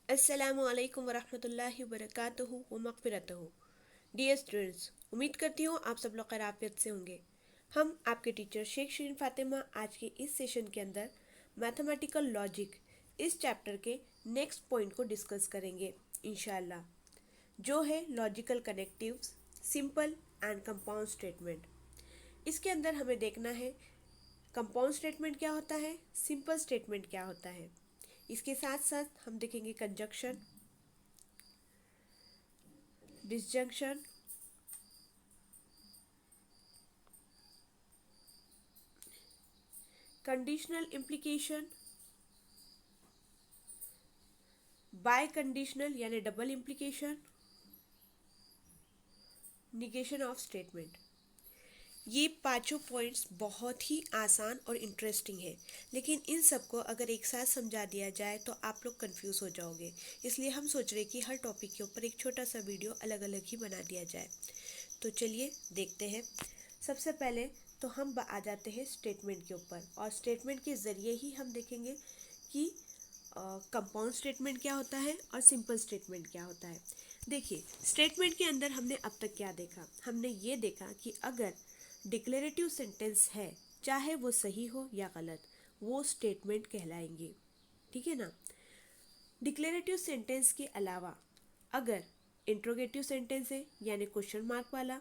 अस्सलामुअलैकुम वरहमतुल्लाहि वबरकातुहु व मग़फ़िरतुहु। डियर स्टूडेंट्स, उम्मीद करती हूँ आप सब लोग खैरियत से होंगे। हम आपके टीचर शेख शिरीन फातिमा आज के इस सेशन के अंदर मैथमेटिकल लॉजिक इस चैप्टर के नेक्स्ट पॉइंट को डिस्कस करेंगे इंशाल्लाह, जो है logical connectives, simple and compound statement. इसके अंदर हमें देखना है कंपाउंड स्टेटमेंट क्या होता है, सिंपल स्टेटमेंट क्या होता है। इसके साथ साथ हम देखेंगे conjunction, disjunction, conditional implication, biconditional यानी double implication, negation of statement. ये पांचों पॉइंट्स बहुत ही आसान और इंटरेस्टिंग है, लेकिन इन सबको अगर एक साथ समझा दिया जाए तो आप लोग कंफ्यूज हो जाओगे। इसलिए हम सोच रहे कि हर टॉपिक के ऊपर एक छोटा सा वीडियो अलग अलग ही बना दिया जाए। तो चलिए देखते हैं। सबसे पहले तो हम आ जाते हैं स्टेटमेंट के ऊपर, और स्टेटमेंट के ज़रिए ही हम देखेंगे कि कंपाउंड स्टेटमेंट क्या होता है और सिंपल स्टेटमेंट क्या होता है। देखिए, स्टेटमेंट के अंदर हमने अब तक क्या देखा। हमने ये देखा कि अगर डिक्लेरेटिव सेंटेंस है, चाहे वो सही हो या गलत, वो स्टेटमेंट कहलाएंगे। ठीक है ना। डिक्लेरेटिव सेंटेंस के अलावा अगर इंट्रोगेटिव सेंटेंस है यानी क्वेश्चन मार्क वाला,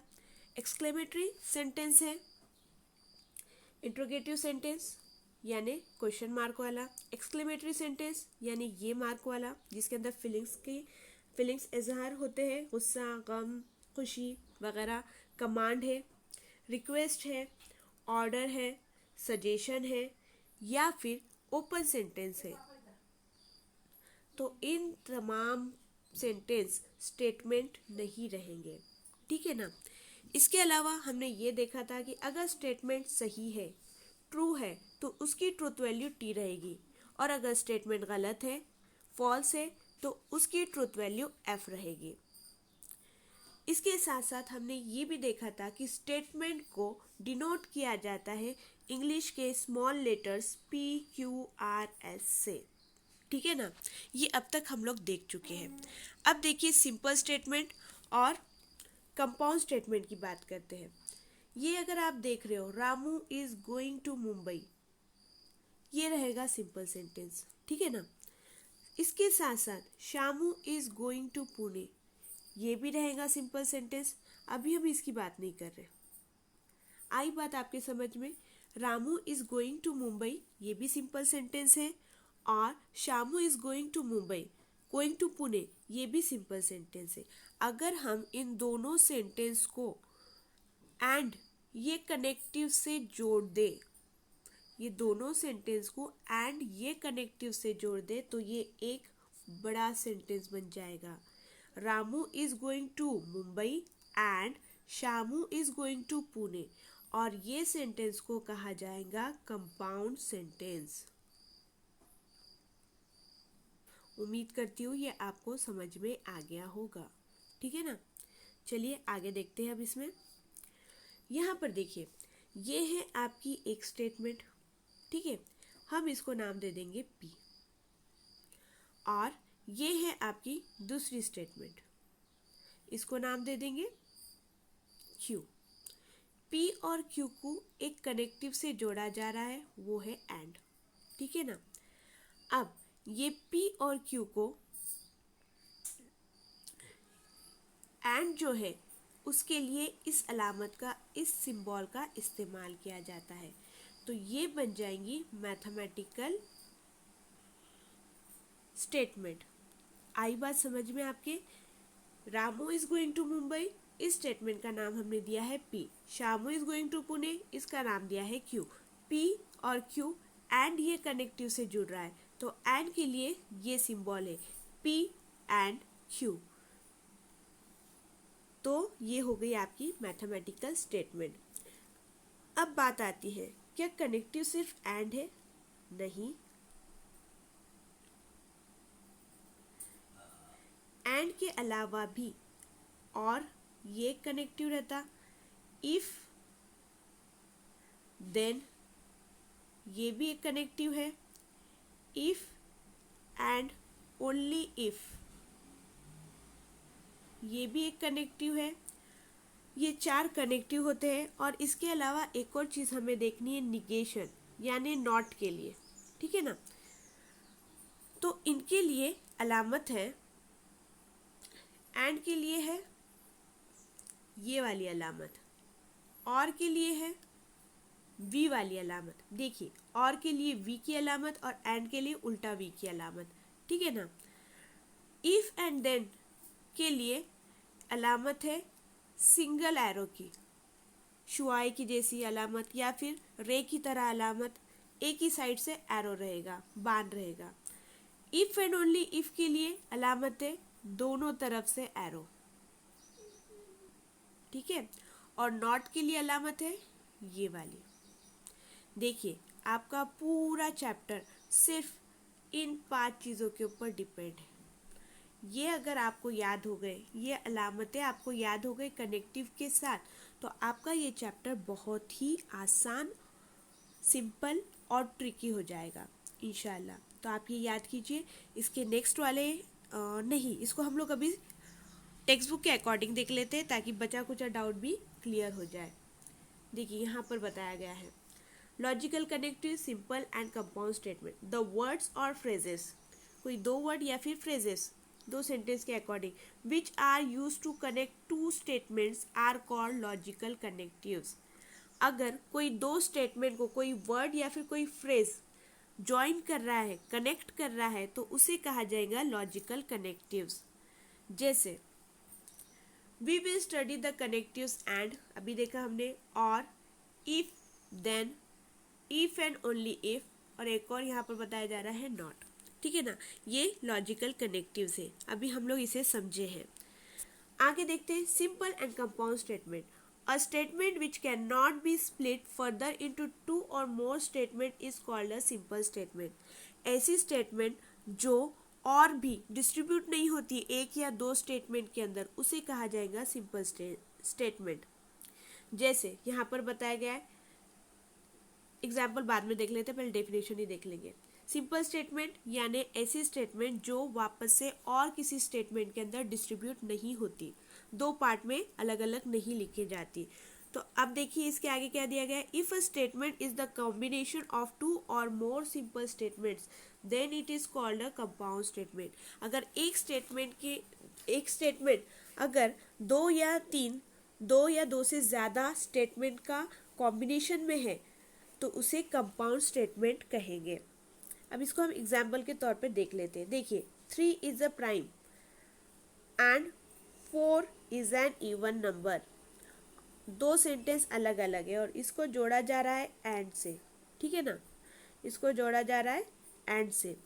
एक्सक्लेमेटरी सेंटेंस है, इंट्रोगेटिव सेंटेंस यानी क्वेश्चन मार्क वाला, एक्सक्लेमेटरी सेंटेंस यानी ये मार्क वाला जिसके अंदर फीलिंग्स इजहार होते हैं, गुस्सा, गम, खुशी वगैरह, कमांड है, रिक्वेस्ट है, ऑर्डर है, सजेशन है, या फिर ओपन सेंटेंस है, तो इन तमाम सेंटेंस स्टेटमेंट नहीं रहेंगे। ठीक है ना। इसके अलावा हमने ये देखा था कि अगर स्टेटमेंट सही है, ट्रू है, तो उसकी ट्रूथ वैल्यू टी रहेगी, और अगर स्टेटमेंट गलत है, फॉल्स है, तो उसकी ट्रूथ वैल्यू एफ रहेगी। इसके साथ साथ हमने ये भी देखा था कि स्टेटमेंट को डिनोट किया जाता है इंग्लिश के स्मॉल लेटर्स PQRS से। ठीक है ना। ये अब तक हम लोग देख चुके हैं। अब देखिए सिंपल स्टेटमेंट और कंपाउंड स्टेटमेंट की बात करते हैं। ये अगर आप देख रहे हो, Ramu is going to Mumbai, ये रहेगा सिंपल सेंटेंस। ठीक है ना। इसके साथ साथ Shamu is going to Pune, ये भी रहेगा सिंपल सेंटेंस। अभी हम इसकी बात नहीं कर रहे। आई बात आपके समझ में। Ramu is going to Mumbai ये भी सिंपल सेंटेंस है, और Shamu is going to Mumbai, going to Pune, ये भी सिंपल सेंटेंस है। अगर हम इन दोनों सेंटेंस को एंड ये कनेक्टिव से जोड़ दे, ये दोनों सेंटेंस को एंड ये कनेक्टिव से जोड़ दे, तो ये एक बड़ा सेंटेंस बन जाएगा। Ramu is going to Mumbai and Shamu is going to Pune, और ये सेंटेंस को कहा जाएगा कंपाउंड सेंटेंस। उम्मीद करती हूँ ये आपको समझ में आ गया होगा। ठीक है ना। चलिए आगे देखते हैं। अब इसमें यहाँ पर देखिए, ये है आपकी एक स्टेटमेंट। ठीक है, हम इसको नाम दे देंगे P, और ये है आपकी दूसरी स्टेटमेंट, इसको नाम दे देंगे Q। P और Q को एक कनेक्टिव से जोड़ा जा रहा है, वो है एंड। ठीक है ना। अब ये P और Q को एंड जो है उसके लिए इस अलामत का, इस सिंबल का इस्तेमाल किया जाता है, तो ये बन जाएंगी मैथमेटिकल स्टेटमेंट। आई बात समझ में आपके। Ramu is going to Mumbai, इस स्टेटमेंट का नाम हमने दिया है P। Shamu is going to Pune, इसका नाम दिया है Q। P और Q एंड ये कनेक्टिव से जुड़ रहा है, तो एंड के लिए ये सिंबल है P एंड Q। तो ये हो गई आपकी मैथमेटिकल स्टेटमेंट। अब बात आती है, क्या कनेक्टिव सिर्फ एंड है? नहीं, एंड के अलावा भी और ये कनेक्टिव रहता, इफ देन, ये भी एक कनेक्टिव है, इफ एंड ओनली इफ, ये भी एक कनेक्टिव है। ये 4 कनेक्टिव होते हैं। और इसके अलावा एक और चीज़ हमें देखनी है, निगेशन यानी नॉट के लिए, ठीक है ना। तो इनके लिए अलामत है, एंड के लिए है ये वाली अलामत, और के लिए है वी वाली अलामत। देखिए, और के लिए वी की अलामत और एंड के लिए उल्टा वी की अलामत, ठीक है ना। इफ एंड देन के लिए अलामत है सिंगल एरो की, शुआई की जैसी अलामत, या फिर रे की तरह अलामत, एक ही साइड से एरो रहेगा, बाण रहेगा। इफ एंड ओनली इफ के लिए अलामत है दोनों तरफ से एरो, ठीक है। और नॉट के लिए अलामत है ये वाली। देखिए, आपका पूरा चैप्टर सिर्फ इन 5 चीज़ों के ऊपर डिपेंड है। ये अगर आपको याद हो गए, ये अलामतें आपको याद हो गई कनेक्टिव के साथ, तो आपका ये चैप्टर बहुत ही आसान, सिंपल और ट्रिकी हो जाएगा इंशाल्लाह। तो आप ये याद कीजिए। इसके नेक्स्ट वाले नहीं, इसको हम लोग अभी टेक्स्ट बुक के अकॉर्डिंग देख लेते हैं ताकि बचा कुचा डाउट भी क्लियर हो जाए। देखिए, यहाँ पर बताया गया है logical connective simple and compound statement, the words और फ्रेजेस, कोई 2 वर्ड या फिर फ्रेजेस 2 सेंटेंस के according which are use to connect 2 statements are called logical connectives. अगर कोई 2 स्टेटमेंट को, कोई वर्ड या फिर कोई फ्रेज ज्वाइन कर रहा है, कनेक्ट कर रहा है, तो उसे कहा जाएगा लॉजिकल कनेक्टिव्स। जैसे we will study the connectives and, अभी देखा हमने, और, if, then, if and only if, और एक और यहाँ पर बताया जा रहा है नॉट, ठीक है ना। ये लॉजिकल कनेक्टिव्स है, अभी हम लोग इसे समझे हैं। आगे देखते हैं simple and compound statement. A statement which can not be split further into 2 और more statement is called a simple statement. ऐसी स्टेटमेंट जो और भी डिस्ट्रीब्यूट नहीं होती एक या 2 स्टेटमेंट के अंदर, उसे कहा जाएगा सिंपल स्टेटमेंट। जैसे यहाँ पर बताया गया है, एग्जाम्पल बाद में देख लेते हैं, पहले डेफिनेशन ही देख लेंगे। सिंपल स्टेटमेंट यानी ऐसी स्टेटमेंट जो वापस से और किसी स्टेटमेंट के अंदर डिस्ट्रीब्यूट नहीं होती, 2 पार्ट में अलग अलग नहीं लिखी जाती। तो अब देखिए इसके आगे क्या दिया गया है, if a statement is the combination of 2 और more simple statements then it is called a compound statement. अगर एक स्टेटमेंट अगर 2 या 2 से ज़्यादा स्टेटमेंट का कॉम्बिनेशन में है तो उसे कंपाउंड स्टेटमेंट कहेंगे। अब इसको हम एग्जाम्पल के तौर पे देख लेते हैं। देखिए, 3 is a prime and 4 is an even number. 2 sentence अलग अलग है और इसको जोड़ा जा रहा है एंड से, ठीक है ना, इसको जोड़ा जा रहा है एंड से,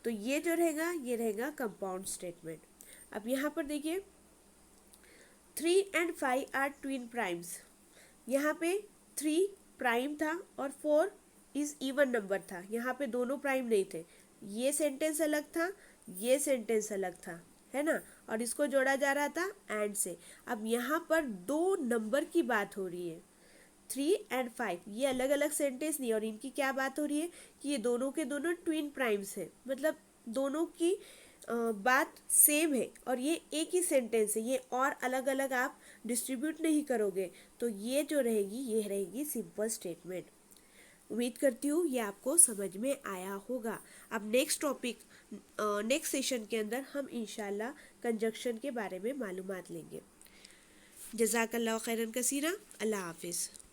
तो ये जो रहेगा ये रहेगा कंपाउंड स्टेटमेंट। अब यहाँ पर देखिए 3 एंड 5 आर ट्विन प्राइम्स। यहाँ पे 3 प्राइम था और 4 इज इवन नंबर था, यहाँ पे दोनों प्राइम नहीं थे। ये सेंटेंस अलग था, ये सेंटेंस अलग था, है ना, और इसको जोड़ा जा रहा था एंड से। अब यहाँ पर 2 नंबर की बात हो रही है, 3 एंड 5, ये अलग अलग सेंटेंस नहीं, और इनकी क्या बात हो रही है कि ये दोनों के दोनों ट्विन प्राइम्स हैं, मतलब दोनों की बात सेम है और ये एक ही सेंटेंस है, ये और अलग अलग आप डिस्ट्रीब्यूट नहीं करोगे, तो ये जो रहेगी ये रहेगी सिंपल स्टेटमेंट। उम्मीद करती हूँ ये आपको समझ में आया होगा। अब नेक्स्ट सेशन के अंदर हम इंशाल्लाह कंजक्शन के बारे में मालूमात लेंगे। जज़ाकल्लाह खैरन कसीरा। अल्लाह हाफिज़।